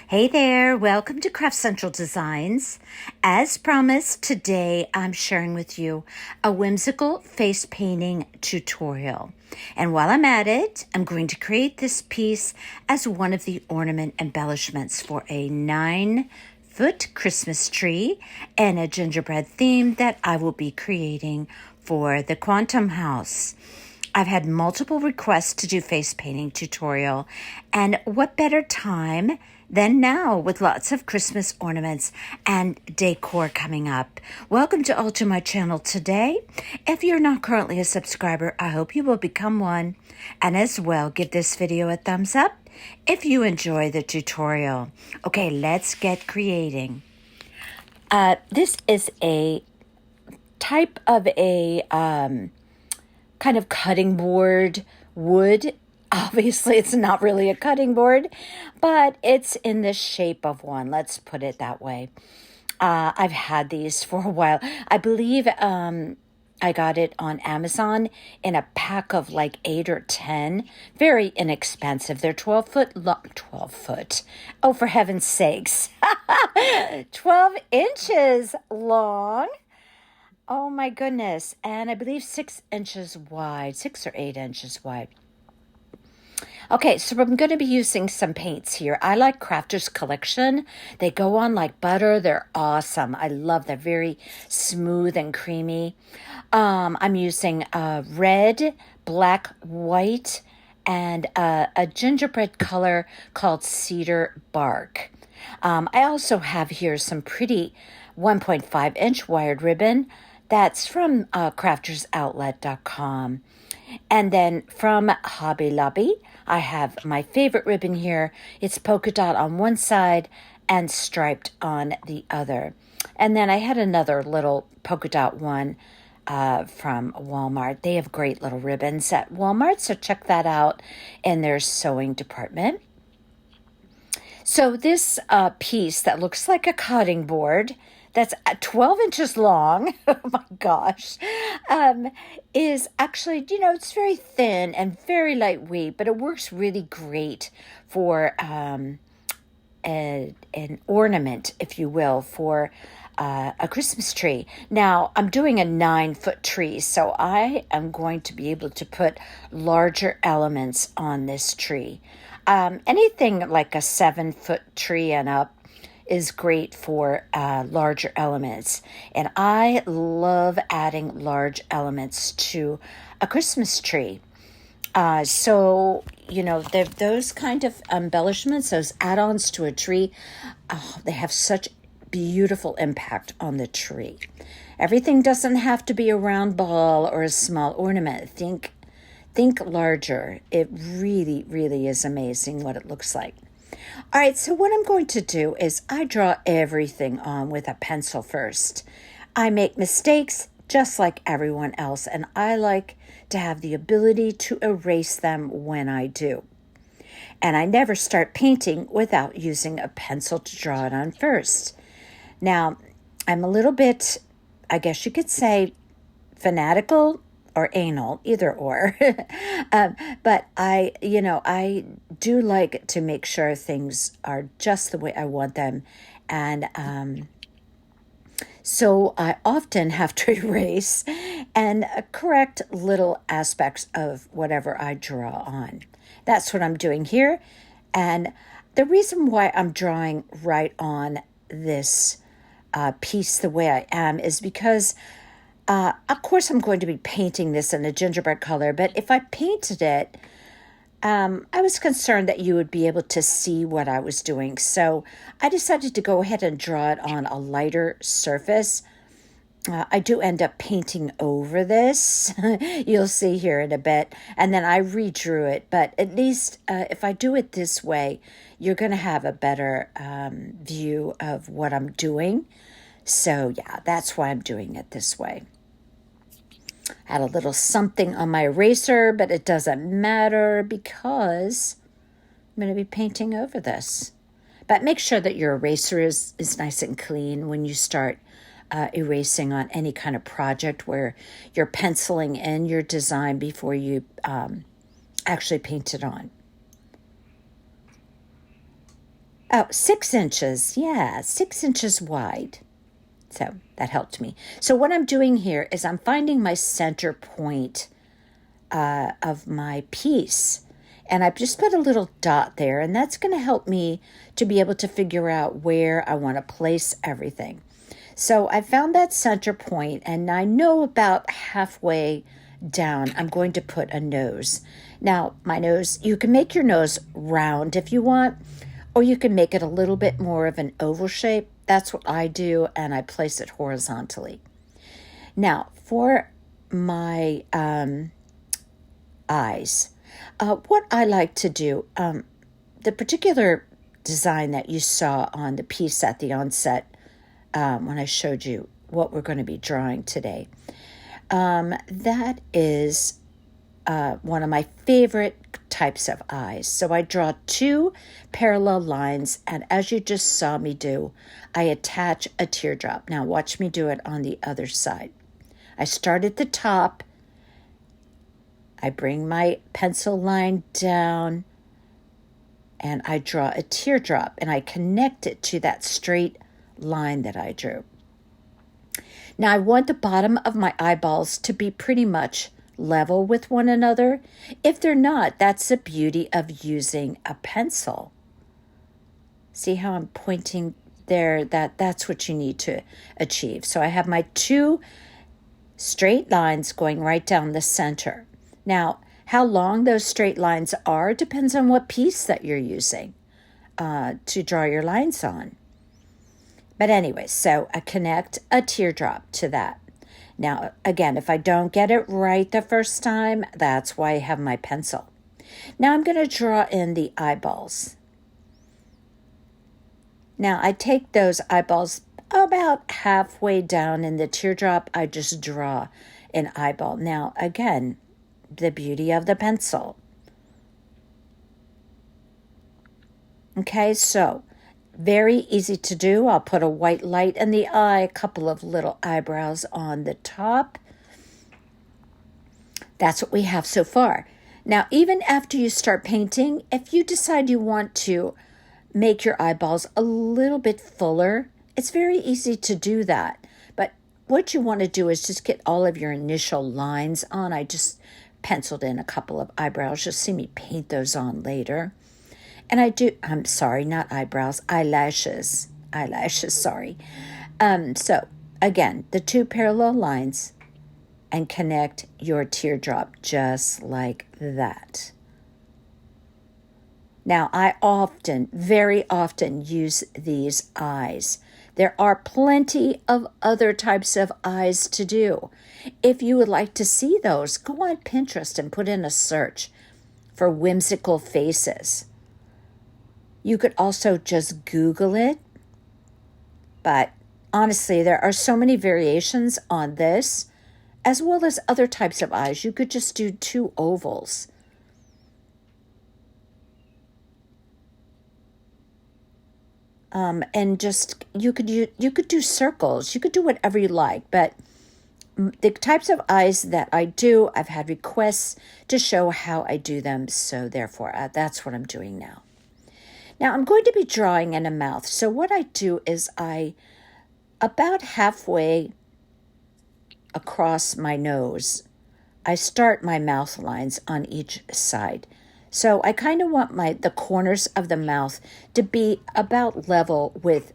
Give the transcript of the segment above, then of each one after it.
Hey there, welcome to Craft Central Designs. As promised, today I'm sharing with you a whimsical face painting tutorial. And while I'm at it, I'm going to create this piece as one of the ornament embellishments for a 9-foot Christmas tree and a gingerbread theme that I will be creating for the Quantum House. I've had multiple requests to do face painting tutorial, and what better time than now with lots of Christmas ornaments and decor coming up. Welcome to all to my channel today. If you're not currently a subscriber, I hope you will become one, and as well give this video a thumbs up if you enjoy the tutorial. Okay, let's get creating. This is a type of a kind of cutting board wood. Obviously, it's not really a cutting board, but it's in the shape of one. Let's put it that way. I've had these for a while. I believe I got it on Amazon in a pack of like 8 or 10. Very inexpensive. They're 12 foot long. 12 foot. Oh, for heaven's sakes. 12 inches long. Oh my goodness. And I believe 6 inches wide, 6 or 8 inches wide. Okay, so I'm going to be using some paints here. I like Crafters Collection. They go on like butter. They're awesome. I love them. Very smooth and creamy. I'm using red, black, white, and a gingerbread color called Cedar Bark. I also have here some pretty 1.5-inch wired ribbon. That's from craftersoutlet.com. And then from Hobby Lobby, I have my favorite ribbon here. It's polka dot on one side and striped on the other. And then I had another little polka dot one from Walmart. They have great little ribbons at Walmart, so check that out in their sewing department. So this piece that looks like a cutting board, that's 12 inches long, oh my gosh, is actually, it's very thin and very lightweight, but it works really great for an ornament, if you will, for a Christmas tree. Now, I'm doing a 9-foot tree, so I am going to be able to put larger elements on this tree. Anything like a 7-foot tree and up is great for larger elements. And I love adding large elements to a Christmas tree. So, those kind of embellishments, those add-ons to a tree, they have such beautiful impact on the tree. Everything doesn't have to be a round ball or a small ornament. Think larger. It really, really is amazing what it looks like. All right, so what I'm going to do is I draw everything on with a pencil first. I make mistakes just like everyone else, and I like to have the ability to erase them when I do. And I never start painting without using a pencil to draw it on first. Now, I'm a little bit, I guess you could say, fanatical or anal, either or. But I do like to make sure things are just the way I want them. And so I often have to erase and correct little aspects of whatever I draw on. That's what I'm doing here. And the reason why I'm drawing right on this piece the way I am is because of course, I'm going to be painting this in a gingerbread color, but if I painted it, I was concerned that you would be able to see what I was doing. So I decided to go ahead and draw it on a lighter surface. I do end up painting over this. You'll see here in a bit. And then I redrew it. But at least if I do it this way, you're going to have a better view of what I'm doing. So yeah, that's why I'm doing it this way. Had a little something on my eraser, but it doesn't matter because I'm going to be painting over this. But make sure that your eraser is nice and clean when you start erasing on any kind of project where you're penciling in your design before you actually paint it on. Oh, 6 inches. Yeah, 6 inches wide. So that helped me. So what I'm doing here is I'm finding my center point of my piece. And I've just put a little dot there, and that's going to help me to be able to figure out where I want to place everything. So I found that center point, and I know about halfway down I'm going to put a nose. Now, my nose, you can make your nose round if you want, or you can make it a little bit more of an oval shape. That's what I do, and I place it horizontally. Now, for my eyes, what I like to do, the particular design that you saw on the piece at the onset when I showed you what we're going to be drawing today, that is one of my favorite types of eyes. So I draw 2 parallel lines, and as you just saw me do, I attach a teardrop. Now watch me do it on the other side. I start at the top. I bring my pencil line down, and I draw a teardrop, and I connect it to that straight line that I drew. Now I want the bottom of my eyeballs to be pretty much level with one another. If they're not, that's the beauty of using a pencil. See how I'm pointing there? That's what you need to achieve. So I have my 2 straight lines going right down the center. Now, how long those straight lines are depends on what piece that you're using to draw your lines on. But anyway, so I connect a teardrop to that. Now, again, if I don't get it right the first time, that's why I have my pencil. Now I'm going to draw in the eyeballs. Now I take those eyeballs about halfway down in the teardrop. I just draw an eyeball. Now, again, the beauty of the pencil. Okay, so very easy to do. I'll put a white light in the eye, a couple of little eyebrows on the top. That's what we have so far. Now, even after you start painting, if you decide you want to make your eyeballs a little bit fuller, it's very easy to do that. But what you want to do is just get all of your initial lines on. I just penciled in a couple of eyebrows. You'll see me paint those on later. And I'm sorry, not eyebrows, eyelashes. Sorry. So, again, the 2 parallel lines, and connect your teardrop just like that. Now, I very often use these eyes. There are plenty of other types of eyes to do. If you would like to see those, go on Pinterest and put in a search for whimsical faces. You could also just Google it. But honestly, there are so many variations on this, as well as other types of eyes. You could just do 2 ovals. And just, you could do circles. You could do whatever you like. But the types of eyes that I do, I've had requests to show how I do them. So therefore, that's what I'm doing now. Now, I'm going to be drawing in a mouth. So what I do is about halfway across my nose, I start my mouth lines on each side. So I kind of want the corners of the mouth to be about level with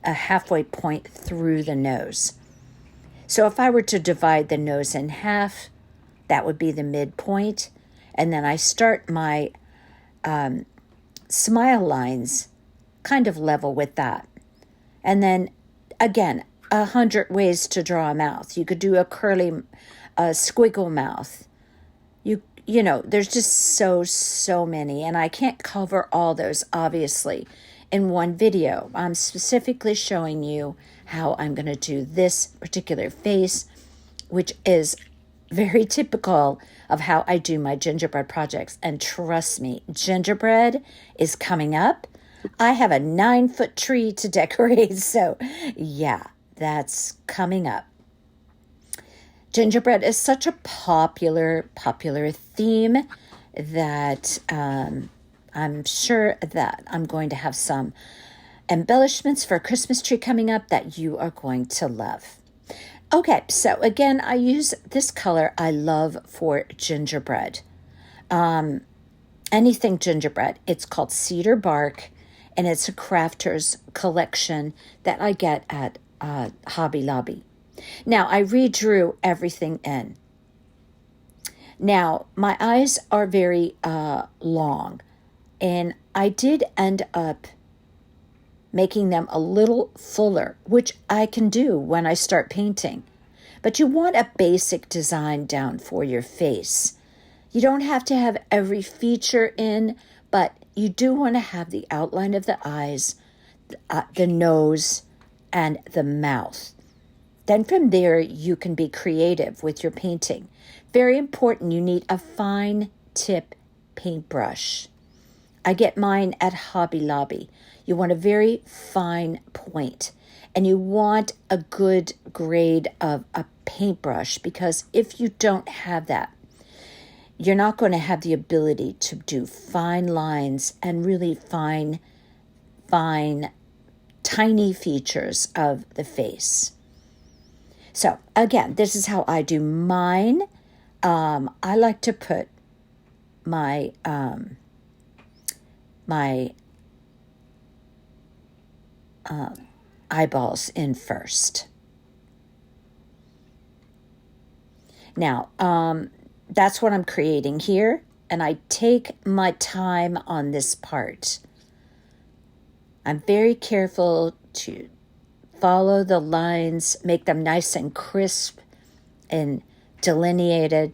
a halfway point through the nose. So if I were to divide the nose in half, that would be the midpoint. And then I start my smile lines kind of level with that. And then again, 100 ways to draw a mouth. You could do a curly squiggle mouth. You know, there's just so many, and I can't cover all those obviously in one video. I'm specifically showing you how I'm going to do this particular face, which is very typical of how I do my gingerbread projects. And trust me, gingerbread is coming up. I have a 9-foot tree to decorate. So yeah, that's coming up. Gingerbread is such a popular theme that I'm I'm sure that I'm going to have some embellishments for a Christmas tree coming up that you are going to love. Okay, so again, I use this color I love for gingerbread. Anything gingerbread. It's called Cedar Bark, and it's a crafter's collection that I get at Hobby Lobby. Now, I redrew everything in. Now, my eyes are very long, and I did end up making them a little fuller, which I can do when I start painting. But you want a basic design down for your face. You don't have to have every feature in, but you do want to have the outline of the eyes, the nose, and the mouth. Then from there, you can be creative with your painting. Very important, you need a fine tip paintbrush. I get mine at Hobby Lobby. You want a very fine point, and you want a good grade of a paintbrush, because if you don't have that, you're not going to have the ability to do fine lines and really fine, tiny features of the face. So again, this is how I do mine. I like to put my eyeballs in first. Now, that's what I'm creating here, and I take my time on this part. I'm very careful to follow the lines, make them nice and crisp and delineated.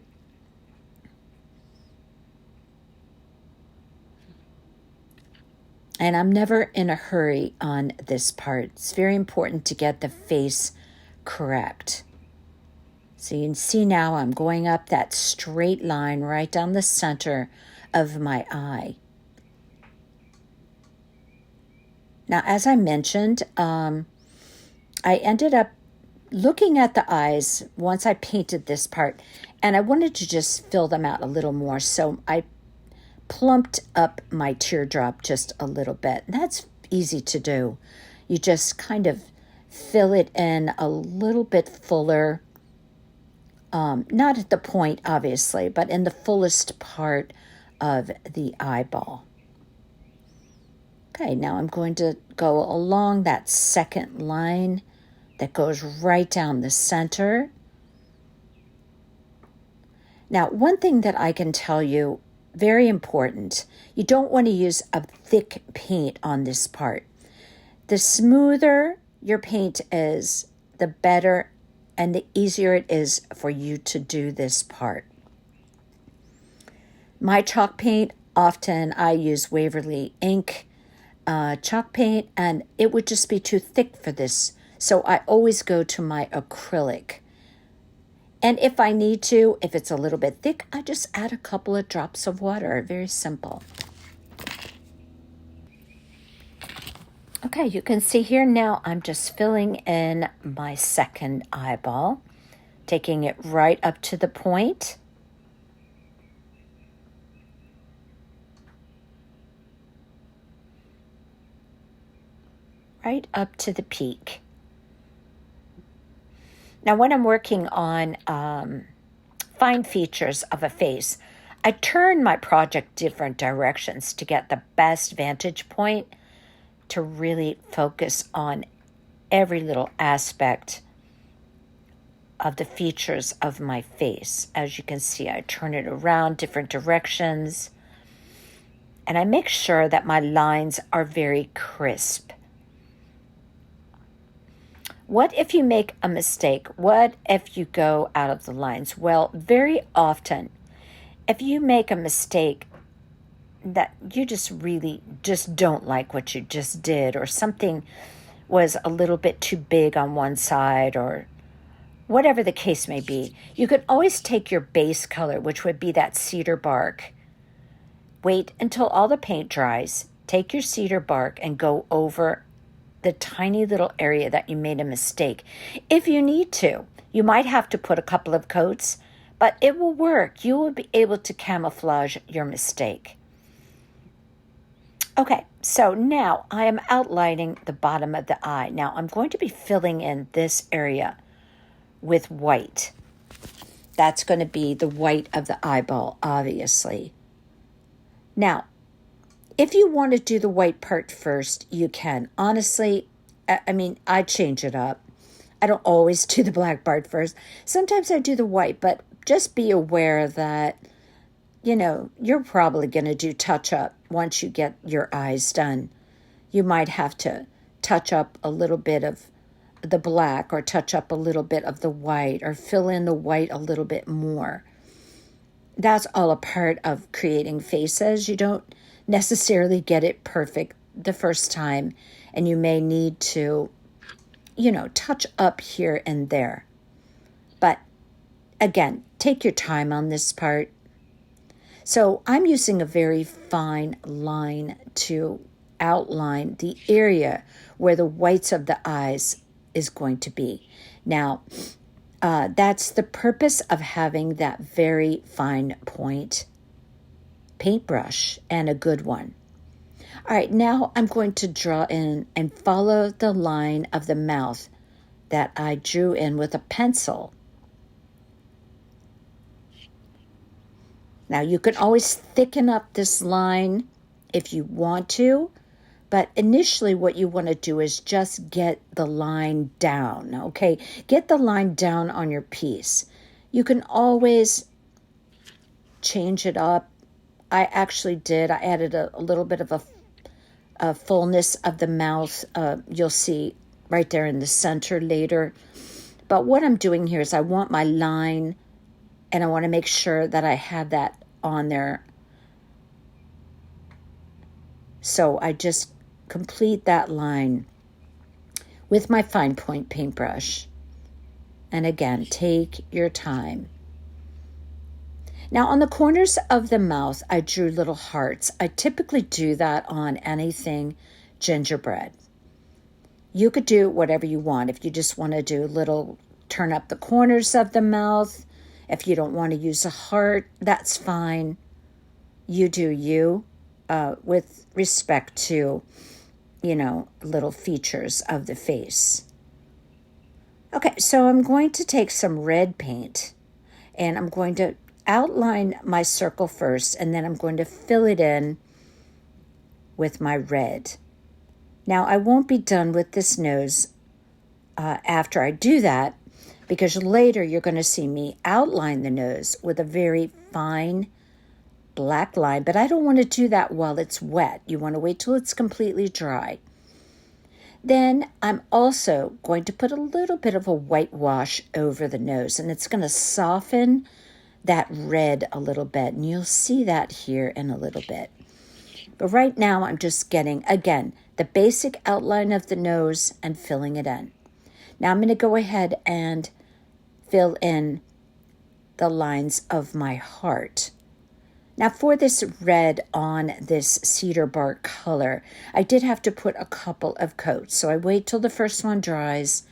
And I'm never in a hurry on this part. It's very important to get the face correct. So you can see now I'm going up that straight line right down the center of my eye. Now, as I mentioned, I ended up looking at the eyes once I painted this part, and I wanted to just fill them out a little more. So I plumped up my teardrop just a little bit. And that's easy to do. You just kind of fill it in a little bit fuller. Not at the point, obviously, but in the fullest part of the eyeball. Okay, now I'm going to go along that second line that goes right down the center. Now, one thing that I can tell you, very important, you don't want to use a thick paint on this part. The smoother your paint is, the better and the easier it is for you to do this part. My chalk paint, often I use Waverly ink chalk paint, and it would just be too thick for this. So I always go to my acrylic. And if I need to, if it's a little bit thick, I just add a couple of drops of water. Very simple. Okay, you can see here now I'm just filling in my second eyeball, taking it right up to the point. Right up to the peak. Now, when I'm working on fine features of a face, I turn my project different directions to get the best vantage point to really focus on every little aspect of the features of my face. As you can see, I turn it around different directions, and I make sure that my lines are very crisp. What if you make a mistake? What if you go out of the lines? Well, very often, if you make a mistake that you just really just don't like what you just did, or something was a little bit too big on one side, or whatever the case may be, you could always take your base color, which would be that cedar bark. Wait until all the paint dries, take your cedar bark and go over the tiny little area that you made a mistake. If you need to, you might have to put a couple of coats, but it will work. You will be able to camouflage your mistake. Okay, so now I am outlining the bottom of the eye. Now I'm going to be filling in this area with white. That's going to be the white of the eyeball, obviously. Now, if you want to do the white part first, you can. Honestly, I change it up. I don't always do the black part first. Sometimes I do the white, but just be aware that, you're probably going to do touch up once you get your eyes done. You might have to touch up a little bit of the black or touch up a little bit of the white or fill in the white a little bit more. That's all a part of creating faces. You don't necessarily get it perfect the first time, and you may need to, touch up here and there. But again, take your time on this part. So I'm using a very fine line to outline the area where the whites of the eyes is going to be. Now, that's the purpose of having that very fine point paintbrush, and a good one. All right, now I'm going to draw in and follow the line of the mouth that I drew in with a pencil. Now you can always thicken up this line if you want to, but initially what you want to do is just get the line down, okay? Get the line down on your piece. You can always change it up. I actually did. I added a little bit of a fullness of the mouth. You'll see right there in the center later. But what I'm doing here is I want my line, and I want to make sure that I have that on there. So I just complete that line with my fine point paintbrush. And again, take your time. Now, on the corners of the mouth, I drew little hearts. I typically do that on anything gingerbread. You could do whatever you want. If you just want to do little, turn up the corners of the mouth. If you don't want to use a heart, that's fine. You do you, with respect to, little features of the face. Okay, so I'm going to take some red paint, and I'm going to outline my circle first, and then I'm going to fill it in with my red. Now, I won't be done with this nose after I do that, because later you're going to see me outline the nose with a very fine black line, but I don't want to do that while it's wet. You want to wait till it's completely dry. Then I'm also going to put a little bit of a whitewash over the nose, and it's going to soften that red a little bit, and you'll see that here in a little bit. But right now I'm just getting, again, the basic outline of the nose and filling it in. Now I'm going to go ahead and fill in the lines of my heart. Now for this red on this cedar bark color, I did have to put a couple of coats. So I wait till the first one dries,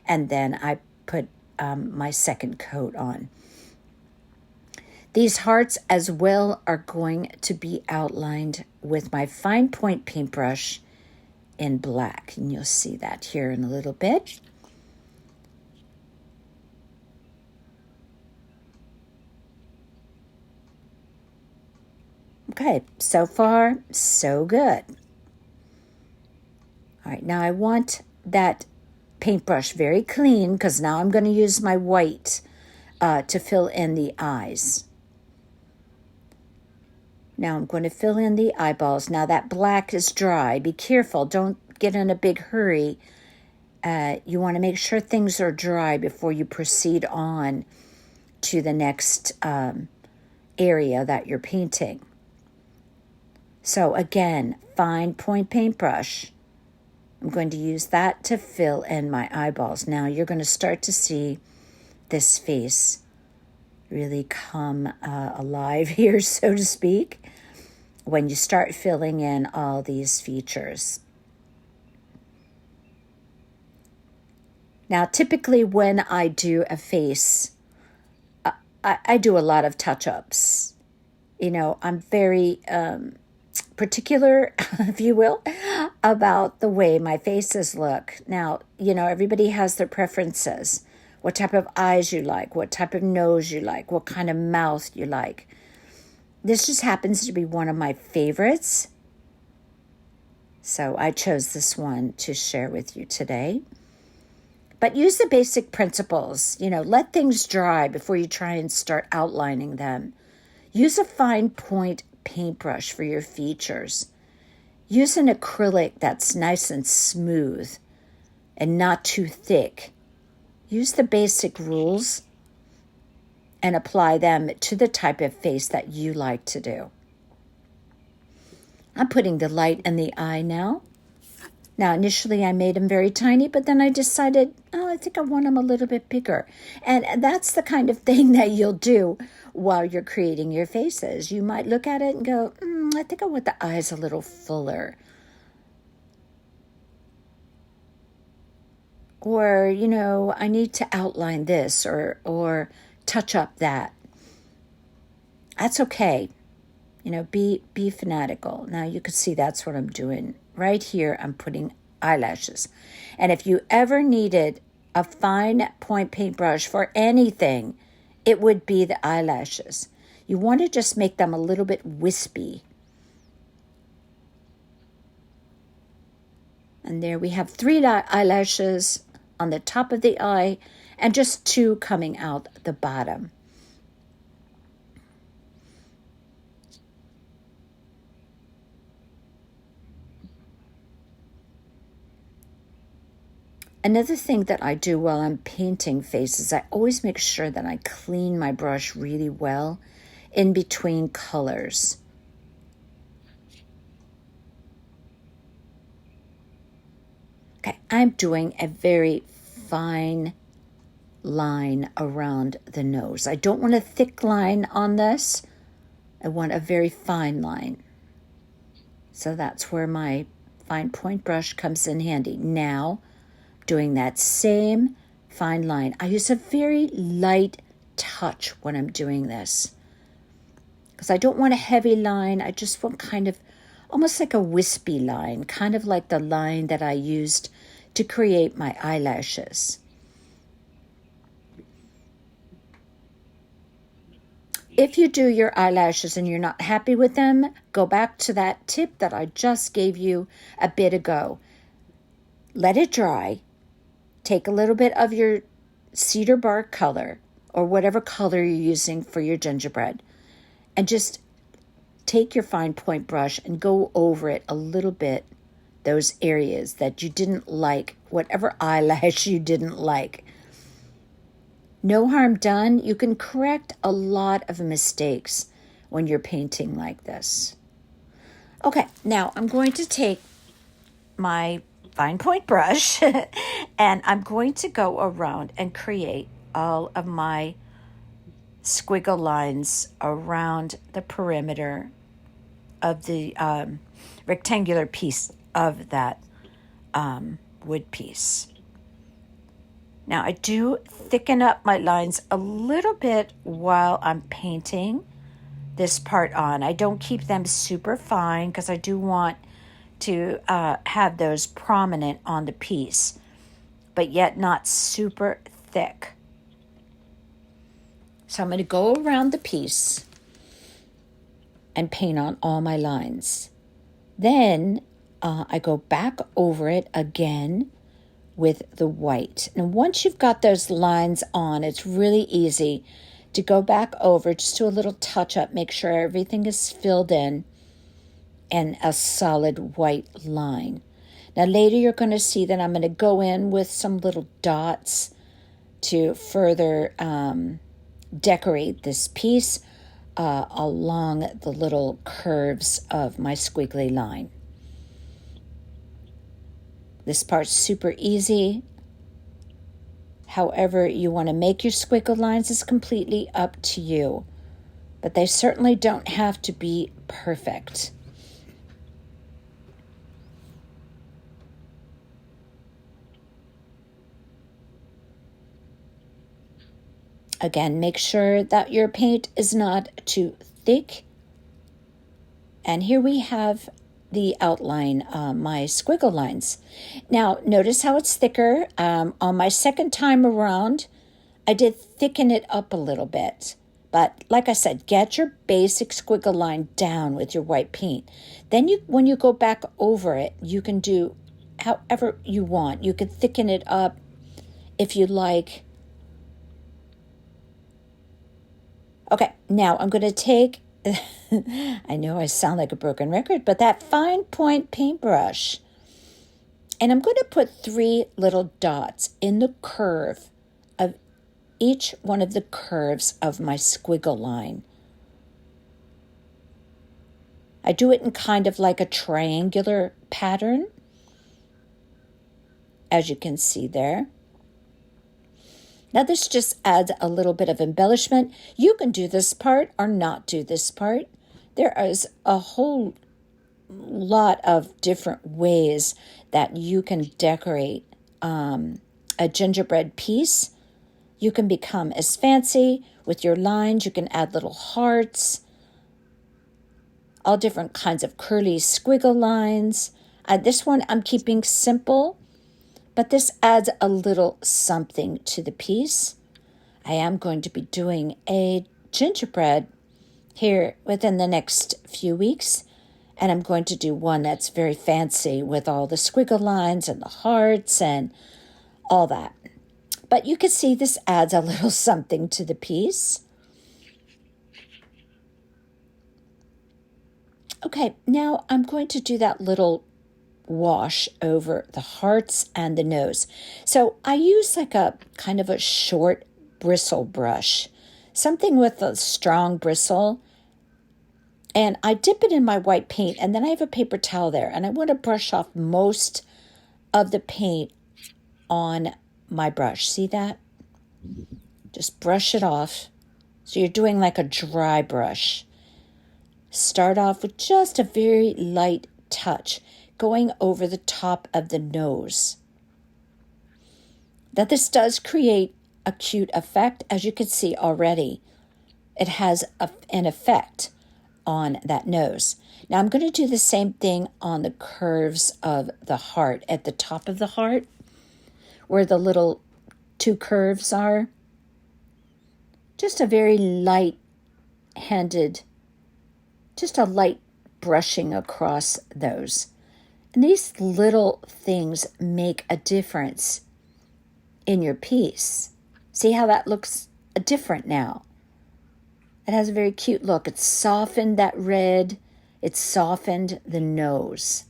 and then I put my second coat on. These hearts as well are going to be outlined with my fine point paintbrush in black. And you'll see that here in a little bit. Okay, so far, so good. All right, now I want that paintbrush very clean, because now I'm going to use my white to fill in the eyes. Now I'm going to fill in the eyeballs. Now that black is dry. Be careful. Don't get in a big hurry. You want to make sure things are dry before you proceed on to the next area that you're painting. So again, fine point paintbrush. I'm going to use that to fill in my eyeballs. Now you're going to start to see this face really come alive here, so to speak, when you start filling in all these features. Now, typically when I do a face, I do a lot of touch-ups. I'm very particular, if you will, about the way my faces look. Now, everybody has their preferences. What type of eyes you like, what type of nose you like, what kind of mouth you like. This just happens to be one of my favorites. So I chose this one to share with you today. But use the basic principles. Let things dry before you try and start outlining them. Use a fine point paintbrush for your features. Use an acrylic that's nice and smooth and not too thick. Use the basic rules and apply them to the type of face that you like to do. I'm putting the light in the eye now. Now, initially I made them very tiny, but then I decided, I think I want them a little bit bigger. And that's the kind of thing that you'll do while you're creating your faces. You might look at it and go, I think I want the eyes a little fuller. Or, I need to outline this or touch up that. That's okay. Be fanatical. Now you can see that's what I'm doing. Right here, I'm putting eyelashes. And if you ever needed a fine point paintbrush for anything, it would be the eyelashes. You want to just make them a little bit wispy. And there we have 3 eyelashes on the top of the eye and just 2 coming out the bottom. Another thing that I do while I'm painting faces, I always make sure that I clean my brush really well in between colors. Okay, I'm doing a very fine line around the nose. I don't want a thick line on this. I want a very fine line. So that's where my fine point brush comes in handy. Now, doing that same fine line. I use a very light touch when I'm doing this because I don't want a heavy line. I just want kind of almost like a wispy line, kind of like the line that I used to create my eyelashes. If you do your eyelashes and you're not happy with them, go back to that tip that I just gave you a bit ago. Let it dry. Take a little bit of your cedar bark color or whatever color you're using for your gingerbread and just take your fine point brush and go over it a little bit, those areas that you didn't like, whatever eyelash you didn't like. No harm done. You can correct a lot of mistakes when you're painting like this. Okay, now I'm going to take my fine point brush and I'm going to go around and create all of my squiggle lines around the perimeter of the rectangular piece of that wood piece. Now I do thicken up my lines a little bit while I'm painting this part on. I don't keep them super fine because I do want to have those prominent on the piece, but yet not super thick. So I'm going to go around the piece and paint on all my lines. Then I go back over it again with the white. And once you've got those lines on, it's really easy to go back over, just do a little touch up, make sure everything is filled in and a solid white line. Now later you're going to see that I'm going to go in with some little dots to further decorate this piece along the little curves of my squiggly line. This part's super easy. However you want to make your squiggle lines is completely up to you, but they certainly don't have to be perfect. Again, make sure that your paint is not too thick And here we have the outline, my squiggle lines. Now, notice how it's thicker. On my second time around, I did thicken it up a little bit. But like I said, get your basic squiggle line down with your white paint. Then when you go back over it, you can do however you want. You can thicken it up if you like. Okay, now I'm going to take, I know I sound like a broken record, but that fine point paintbrush. And I'm going to put 3 little dots in the curve of each one of the curves of my squiggle line. I do it in kind of like a triangular pattern, as you can see there. Now this just adds a little bit of embellishment. You can do this part or not do this part. There is a whole lot of different ways that you can decorate a gingerbread piece. You can become as fancy with your lines. You can add little hearts, all different kinds of curly squiggle lines. This one I'm keeping simple, but this adds a little something to the piece. I am going to be doing a gingerbread here within the next few weeks, and I'm going to do one that's very fancy with all the squiggle lines and the hearts and all that. But you can see this adds a little something to the piece. Okay, now I'm going to do that little wash over the hearts and the nose. So I use like a kind of a short bristle brush, something with a strong bristle. And I dip it in my white paint, and then I have a paper towel there, and I want to brush off most of the paint on my brush. See that? Just brush it off. So you're doing like a dry brush. Start off with just a very light touch going over the top of the nose. Now this does create a cute effect, as you can see already. It has an effect on that nose. Now I'm going to do the same thing on the curves of the heart, at the top of the heart, where the little 2 curves are. Just a very light-handed, just a light brushing across those. And these little things make a difference in your piece. See how that looks different now? It has a very cute look. It's softened that red. It's softened the nose.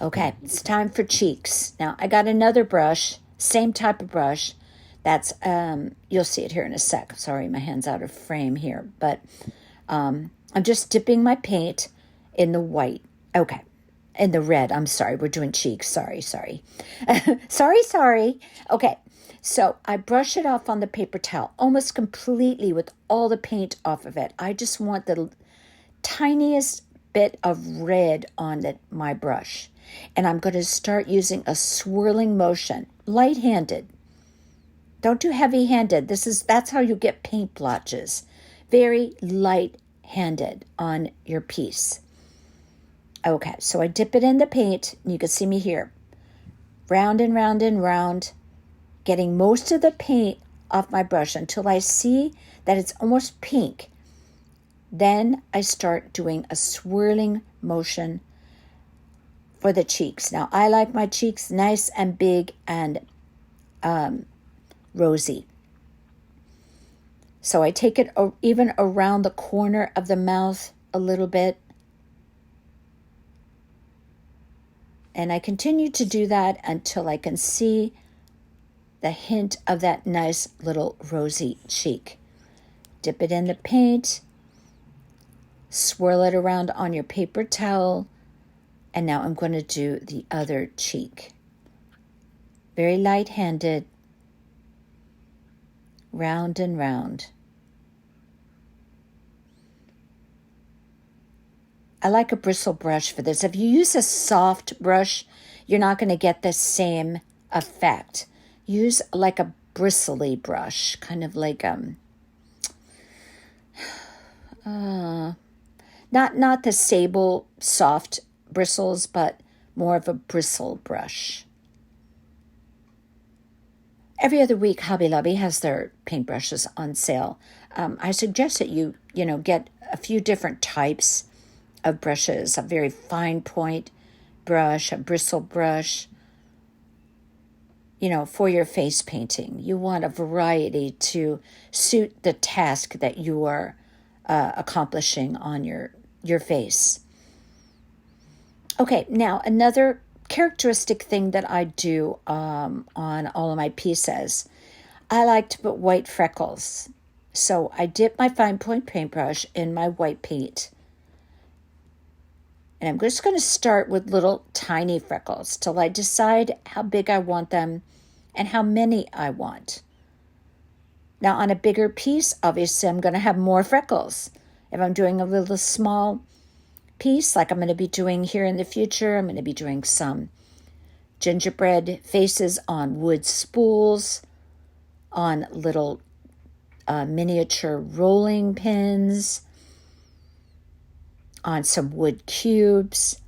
Okay, it's time for cheeks. Now, I got another brush, same type of brush. That's, you'll see it here in a sec. Sorry, my hand's out of frame here. But I'm just dipping my paint in the white. Okay, in the red. I'm sorry, we're doing cheeks. Sorry. sorry. Okay, so I brush it off on the paper towel almost completely with all the paint off of it. I just want the tiniest bit of red on my brush. And I'm going to start using a swirling motion, light-handed. Don't do heavy-handed. That's how you get paint blotches. Very light-handed on your piece. Okay, so I dip it in the paint, and you can see me here. Round and round and round, getting most of the paint off my brush until I see that it's almost pink. Then I start doing a swirling motion for the cheeks. Now, I like my cheeks nice and big and rosy. So I take it even around the corner of the mouth a little bit. And I continue to do that until I can see the hint of that nice little rosy cheek. Dip it in the paint. Swirl it around on your paper towel. And now I'm going to do the other cheek. Very light-handed. Round and round. I like a bristle brush for this. If you use a soft brush, you're not going to get the same effect. use like a bristly brush, kind of like not the sable soft bristles, but more of a bristle brush. Every other week, Hobby Lobby has their paintbrushes on sale. I suggest that you get a few different types of brushes, a very fine point brush, a bristle brush, for your face painting. You want a variety to suit the task that you are accomplishing on your face. Okay, now another characteristic thing that I do on all of my pieces, I like to put white freckles. So I dip my fine point paintbrush in my white paint. And I'm just going to start with little tiny freckles till I decide how big I want them and how many I want. Now on a bigger piece, obviously I'm going to have more freckles. If I'm doing a little small piece like I'm going to be doing here in the future, I'm going to be doing some gingerbread faces on wood spools, on little miniature rolling pins, on some wood cubes.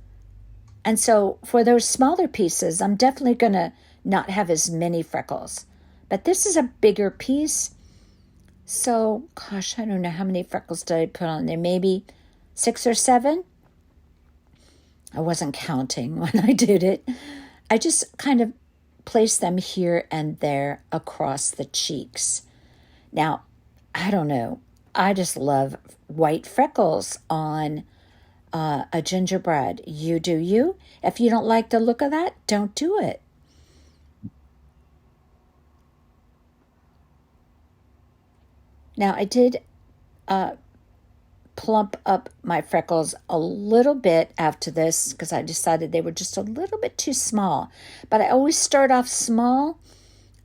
And so for those smaller pieces, I'm definitely going to not have as many freckles. But this is a bigger piece. So, gosh, I don't know how many freckles did I put on there. Maybe 6 or 7? I wasn't counting when I did it. I just kind of placed them here and there across the cheeks. Now, I don't know. I just love white freckles on a gingerbread. You do you. If you don't like the look of that, don't do it. Now, I did plump up my freckles a little bit after this because I decided they were just a little bit too small. But I always start off small,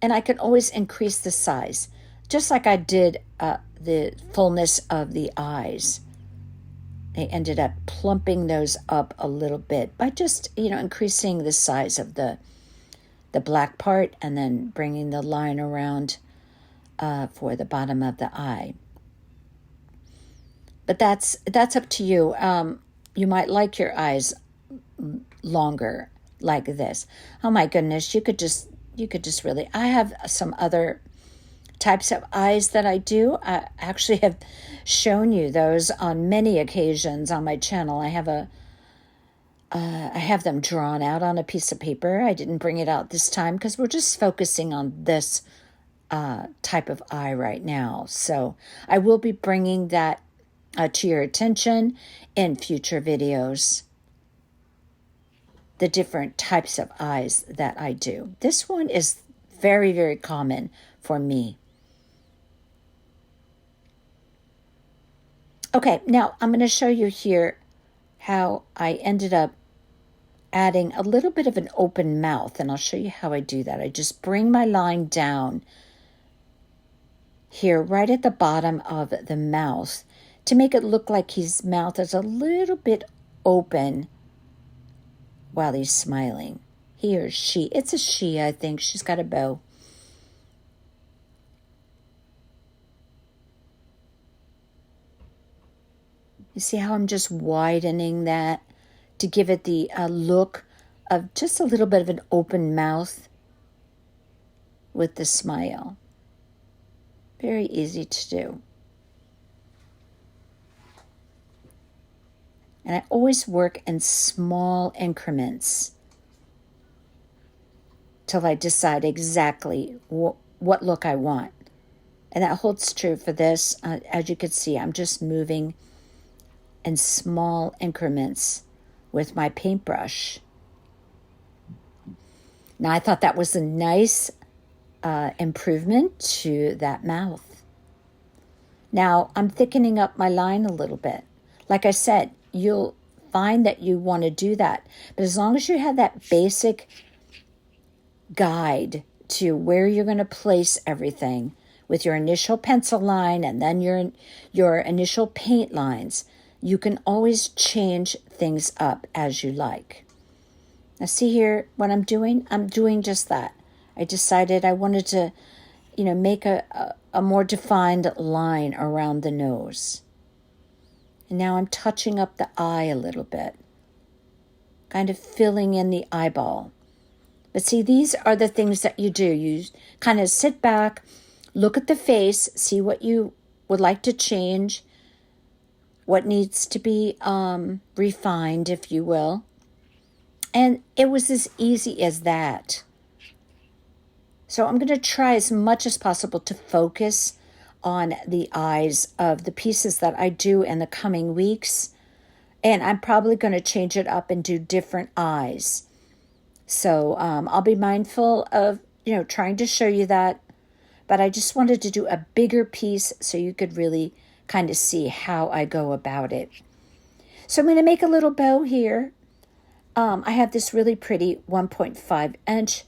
and I can always increase the size, just like I did the fullness of the eyes. I ended up plumping those up a little bit by just, increasing the size of the black part and then bringing the line around for the bottom of the eye. But that's up to you. You might like your eyes longer like this. Oh my goodness, you could just really. I have some other types of eyes that I do. I actually have shown you those on many occasions on my channel. I have them drawn out on a piece of paper. I didn't bring it out this time because we're just focusing on this type of eye right now. So I will be bringing that to your attention in future videos. The different types of eyes that I do. This one is very, very common for me. Okay, now I'm going to show you here how I ended up adding a little bit of an open mouth, and I'll show you how I do that. I just bring my line down here right at the bottom of the mouth to make it look like his mouth is a little bit open while he's smiling. He or she. It's a she, I think. She's got a bow. You see how I'm just widening that to give it the look of just a little bit of an open mouth with the smile. Very easy to do. And I always work in small increments till I decide exactly what look I want. And that holds true for this. As you can see, I'm just moving in small increments with my paintbrush. Now, I thought that was a nice improvement to that mouth. Now, I'm thickening up my line a little bit. Like I said, you'll find that you want to do that. But as long as you have that basic guide to where you're going to place everything with your initial pencil line and then your initial paint lines, you can always change things up as you like. Now see here what I'm doing? I'm doing just that. I decided I wanted to, make a more defined line around the nose. And now I'm touching up the eye a little bit, kind of filling in the eyeball. But see, these are the things that you do. You kind of sit back, look at the face, see what you would like to change, what needs to be refined, if you will. And it was as easy as that. So I'm going to try as much as possible to focus on the eyes of the pieces that I do in the coming weeks. And I'm probably going to change it up and do different eyes. So I'll be mindful of, trying to show you that. But I just wanted to do a bigger piece so you could really kind of see how I go about it. So I'm going to make a little bow here. I have this really pretty 1.5 inch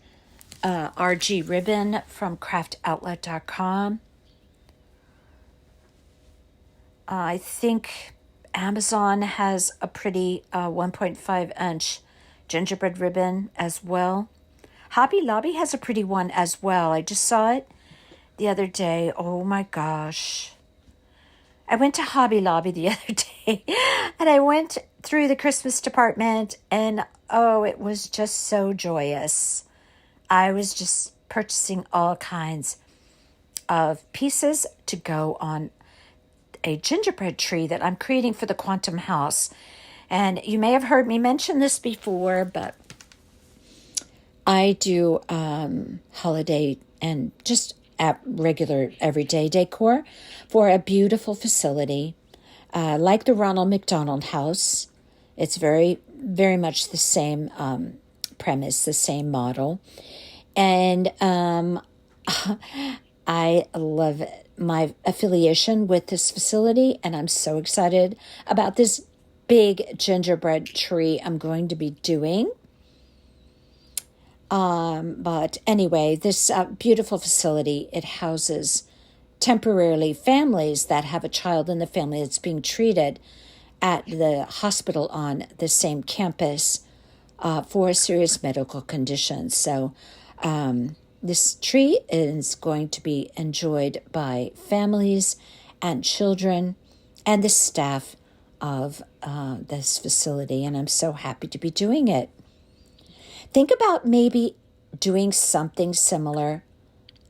RG ribbon from craftcentraldesigns. I think Amazon has a pretty 1.5 inch gingerbread ribbon as well. Hobby Lobby has a pretty one as well. I just saw it the other day. Oh my gosh. I went to Hobby Lobby the other day and I went through the Christmas department and it was just so joyous. I was just purchasing all kinds of pieces to go on a gingerbread tree that I'm creating for the Quantum House. And you may have heard me mention this before, but I do holiday and just regular everyday decor for a beautiful facility like the Ronald McDonald House. It's very, very much the same premise, the same model. And I love my affiliation with this facility, and I'm so excited about this big gingerbread tree I'm going to be doing. But anyway, this beautiful facility, it houses temporarily families that have a child in the family that's being treated at the hospital on the same campus for a serious medical condition. So this tree is going to be enjoyed by families and children and the staff of this facility, and I'm so happy to be doing it. Think about maybe doing something similar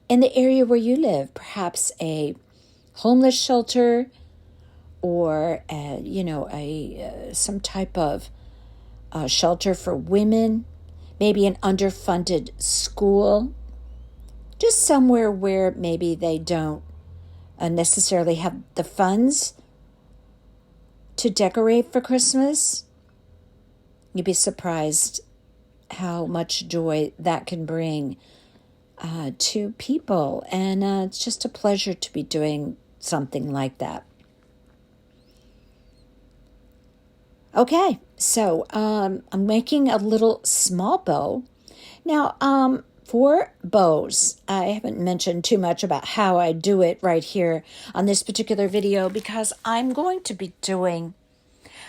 in the area where you live, perhaps a homeless shelter or some type of shelter for women, maybe an underfunded school, just somewhere where maybe they don't necessarily have the funds to decorate for Christmas. You'd be surprised how much joy that can bring to people. And it's just a pleasure to be doing something like that. Okay, so I'm making a little small bow. Now, for bows, I haven't mentioned too much about how I do it right here on this particular video because I'm going to be doing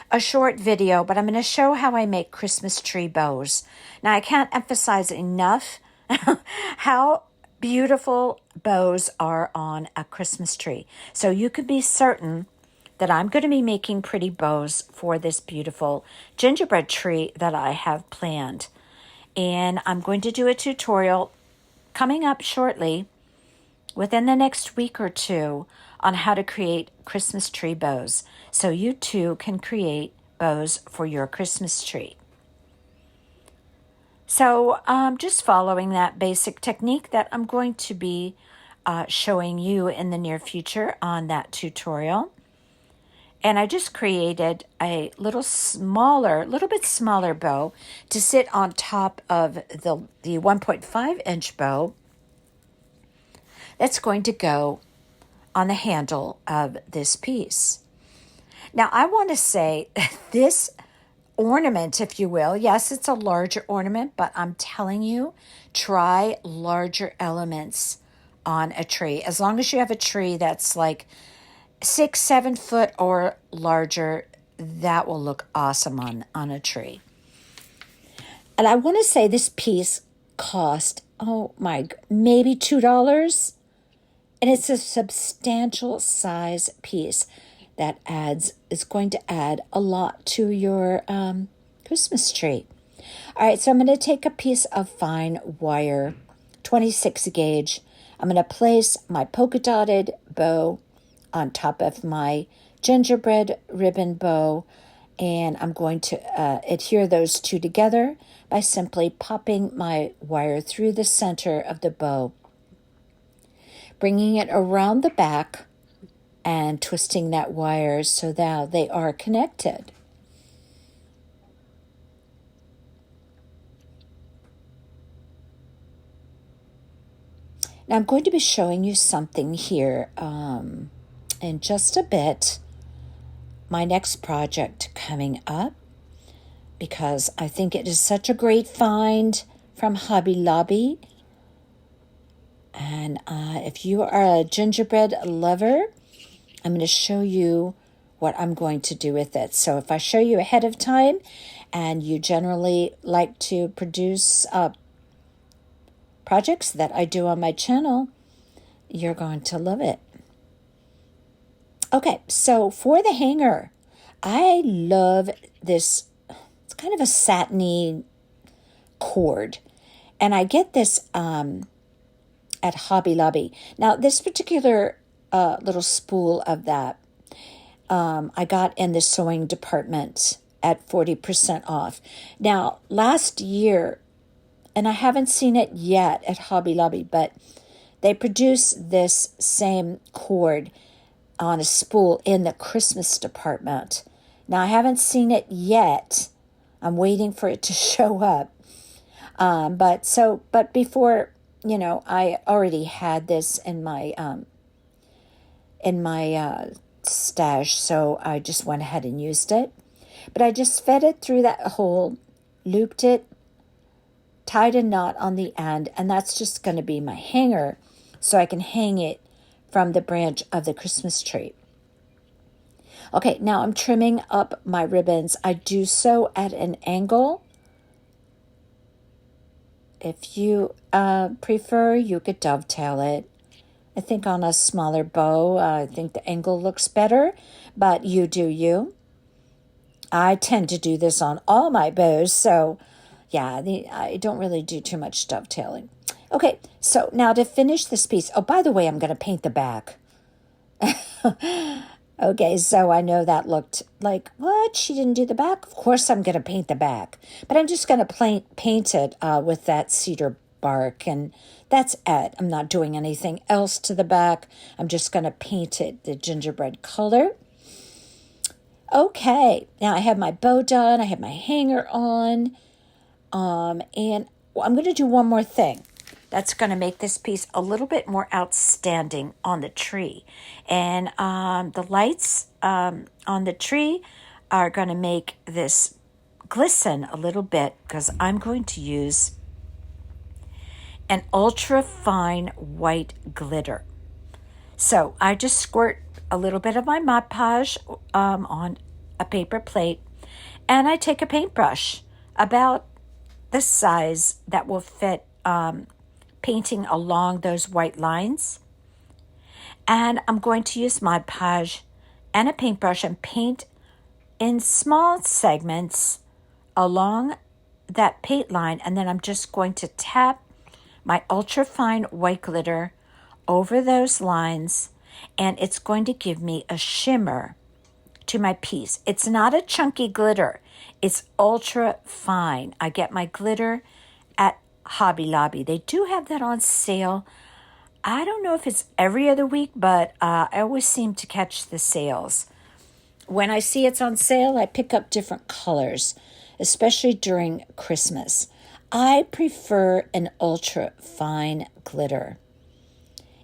a short video, but I'm going to show how I make Christmas tree bows. Now, I can't emphasize enough how beautiful bows are on a Christmas tree. So you can be certain that I'm going to be making pretty bows for this beautiful gingerbread tree that I have planned. And I'm going to do a tutorial coming up shortly within the next week or two on how to create Christmas tree bows. So you too can create bows for your Christmas tree. So just following that basic technique that I'm going to be showing you in the near future on that tutorial. And I just created a little bit smaller bow to sit on top of the 1.5 inch bow that's going to go on the handle of this piece. Now, I want to say this ornament, if you will, yes, it's a larger ornament, but I'm telling you, try larger elements on a tree. As long as you have a tree that's like 6-7 foot or larger, that will look awesome on a tree. And I want to say this piece cost oh my, maybe $2. And it's a substantial size piece that is going to add a lot to your Christmas tree. All right, so I'm going to take a piece of fine wire, 26 gauge. I'm going to place my polka dotted bow on top of my gingerbread ribbon bow, and I'm going to adhere those two together by simply popping my wire through the center of the bow, bringing it around the back and twisting that wire so that they are connected. Now I'm going to be showing you something here in just a bit, my next project coming up, because I think it is such a great find from Hobby Lobby. And if you are a gingerbread lover, I'm going to show you what I'm going to do with it. So if I show you ahead of time and you generally like to produce projects that I do on my channel, you're going to love it. Okay, so for the hanger, I love this. It's kind of a satiny cord, and I get this at Hobby Lobby. Now, this particular little spool of that I got in the sewing department at 40% off. Now, last year, and I haven't seen it yet at Hobby Lobby, but they produce this same cord on a spool in the Christmas department. Now, I haven't seen it yet. I'm waiting for it to show up. But before, I already had this in my stash, so I just went ahead and used it. But I just fed it through that hole, looped it, tied a knot on the end, and that's just going to be my hanger, so I can hang it from the branch of the Christmas tree. Okay, now I'm trimming up my ribbons. I do so at an angle. If you prefer, you could dovetail it. I think on a smaller bow, I think the angle looks better, but you do you. I tend to do this on all my bows, so yeah, I don't really do too much dovetailing. Okay, so now to finish this piece, oh, by the way, I'm going to paint the back. Okay, so I know that looked like, what? She didn't do the back? Of course I'm going to paint the back. But I'm just going to paint it with that cedar bark, and that's it. I'm not doing anything else to the back. I'm just going to paint it the gingerbread color. Okay, now I have my bow done. I have my hanger on. And I'm going to do one more thing. That's going to make this piece a little bit more outstanding on the tree. And the lights on the tree are going to make this glisten a little bit, because I'm going to use an ultra fine white glitter. So I just squirt a little bit of my Mod Podge on a paper plate, and I take a paintbrush about the size that will fit painting along those white lines. And I'm going to use Mod Podge and a paintbrush and paint in small segments along that paint line. And then I'm just going to tap my ultra fine white glitter over those lines, and it's going to give me a shimmer to my piece. It's not a chunky glitter. It's ultra fine. I get my glitter at Hobby Lobby. They do have that on sale. I don't know if it's every other week, but I always seem to catch the sales. When I see it's on sale, I pick up different colors, especially during Christmas. I prefer an ultra fine glitter.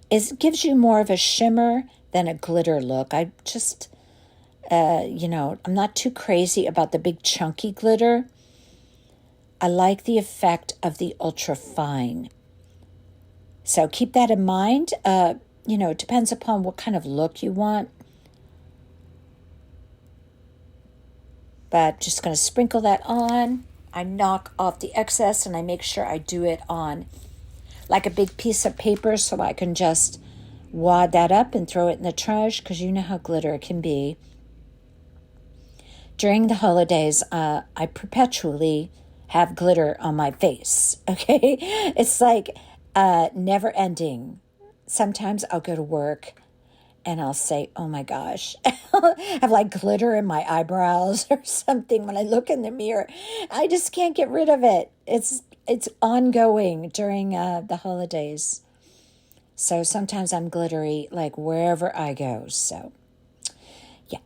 It gives you more of a shimmer than a glitter look. I just, I'm not too crazy about the big chunky glitter. I like the effect of the ultra fine. So keep that in mind. It depends upon what kind of look you want. But just going to sprinkle that on. I knock off the excess, and I make sure I do it on like a big piece of paper so I can just wad that up and throw it in the trash, because you know how glitter can be. During the holidays, I perpetually have glitter on my face, okay? It's like never ending. Sometimes I'll go to work and I'll say, oh my gosh, I have like glitter in my eyebrows or something when I look in the mirror. I just can't get rid of it. It's ongoing during the holidays. So sometimes I'm glittery like wherever I go. So yeah.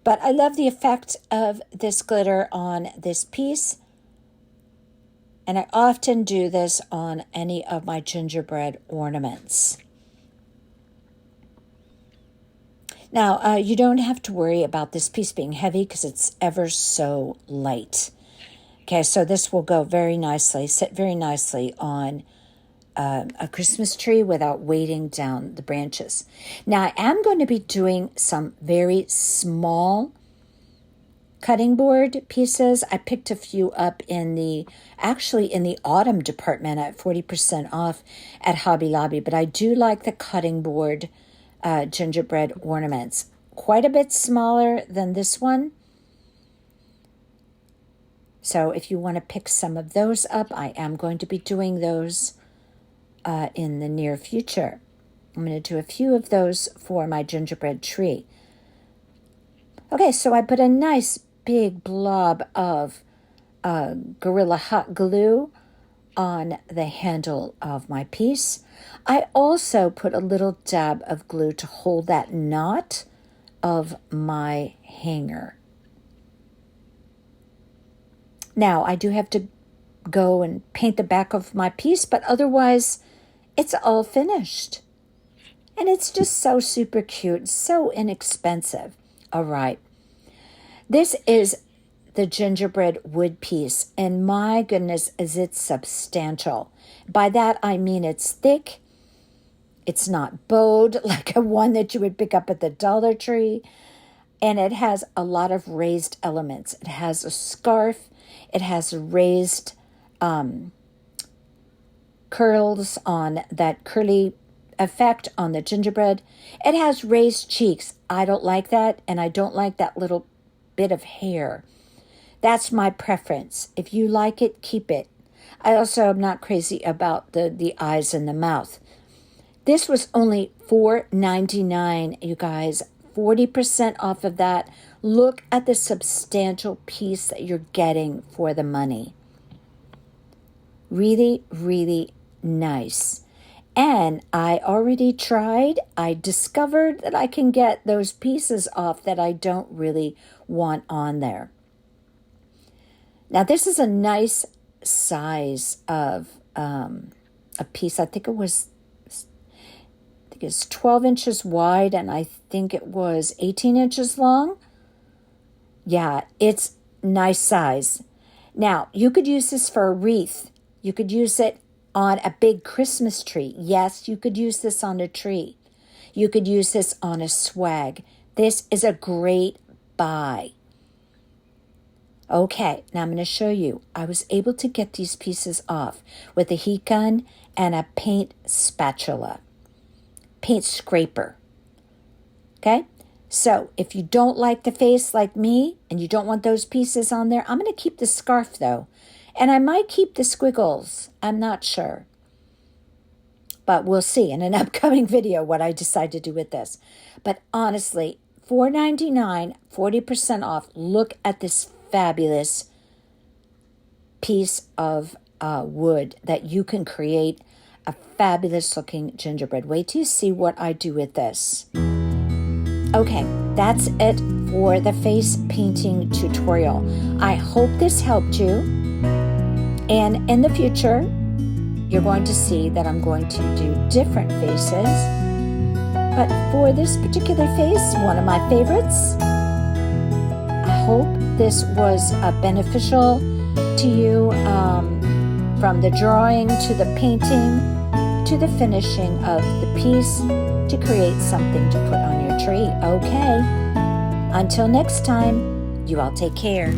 But I love the effect of this glitter on this piece. And I often do this on any of my gingerbread ornaments. Now, you don't have to worry about this piece being heavy because it's ever so light. Okay, so this will go very nicely, sit very nicely on a Christmas tree without weighting down the branches. Now, I am going to be doing some very small cutting board pieces. I picked a few up in the autumn department at 40% off at Hobby Lobby, but I do like the cutting board gingerbread ornaments. Quite a bit smaller than this one. So if you want to pick some of those up, I am going to be doing those in the near future. I'm going to do a few of those for my gingerbread tree. Okay, so I put a nice big blob of Gorilla Hot Glue on the handle of my piece. I also put a little dab of glue to hold that knot of my hanger. Now, I do have to go and paint the back of my piece, but otherwise, it's all finished. And it's just so super cute, so inexpensive. All right. This is the gingerbread wood piece, and my goodness, is it substantial. By that, I mean it's thick. It's not bowed like a one that you would pick up at the Dollar Tree. And it has a lot of raised elements. It has a scarf. It has raised curls on that curly effect on the gingerbread. It has raised cheeks. I don't like that, and I don't like that little bit of hair. That's my preference. If you like it, keep it. I also am not crazy about the eyes and the mouth. This was only $4.99, you guys. 40% off of that. Look at the substantial piece that you're getting for the money. Really, really nice. And I already tried. I discovered that I can get those pieces off that I don't really want on there. Now, this is a nice size of a piece. I think it's 12 inches wide, and I think it was 18 inches long. Yeah, it's nice size. Now, you could use this for a wreath. You could use it on a big Christmas tree. Yes, you could use this on a tree. You could use this on a swag. This is a great buy. Okay, now I'm going to show you. I was able to get these pieces off with a heat gun and a paint spatula, paint scraper. Okay, so if you don't like the face like me and you don't want those pieces on there, I'm going to keep the scarf though. And I might keep the squiggles. I'm not sure. But we'll see in an upcoming video what I decide to do with this. But honestly, $4.99, 40% off. Look at this fabulous piece of wood that you can create a fabulous looking gingerbread. Wait till you see what I do with this. Okay, that's it for the face painting tutorial. I hope this helped you. And in the future, you're going to see that I'm going to do different faces. But for this particular face, one of my favorites, I hope this was beneficial to you, from the drawing to the painting to the finishing of the piece to create something to put on your tree. Okay, until next time, you all take care.